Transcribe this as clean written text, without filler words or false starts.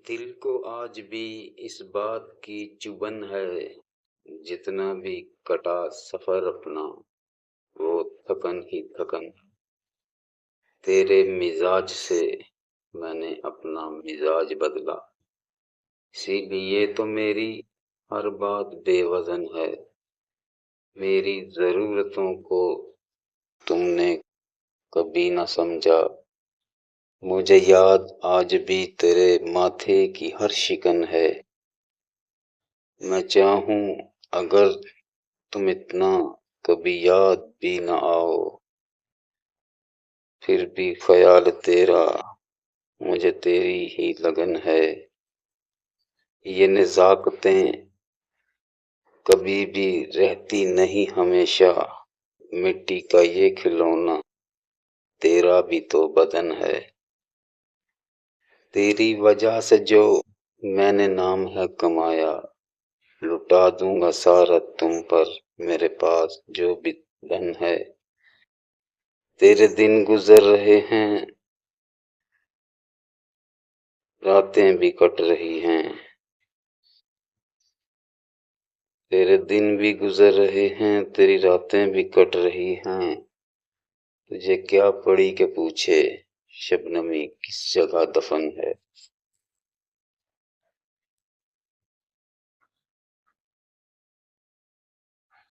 دل کو آج بھی اس بات کی چبھن ہے، جتنا بھی کٹا سفر اپنا وہ تھکن ہی تھکن۔ تیرے مزاج سے میں نے اپنا مزاج بدلا، اسی لیے تو میری ہر بات بے وزن ہے۔ میری ضرورتوں کو تم نے کبھی نہ سمجھا، مجھے یاد آج بھی تیرے ماتھے کی ہر شکن ہے۔ میں چاہوں اگر تم اتنا کبھی یاد بھی نہ آؤ، پھر بھی خیال تیرا مجھے تیری ہی لگن ہے۔ یہ نزاکتیں کبھی بھی رہتی نہیں ہمیشہ، مٹی کا یہ کھلونا تیرا بھی تو بدن ہے۔ تیری وجہ سے جو میں نے نام ہے کمایا، لٹا دوں گا سارا تم پر میرے پاس جو بھی دھن ہے۔ تیرے دن گزر رہے ہیں، راتیں بھی کٹ رہی ہیں، تیرے دن بھی گزر رہے ہیں، تیری راتیں بھی کٹ رہی ہیں۔ تجھے کیا پڑی کہ پوچھے شبنمی کس جگہ دفن ہے۔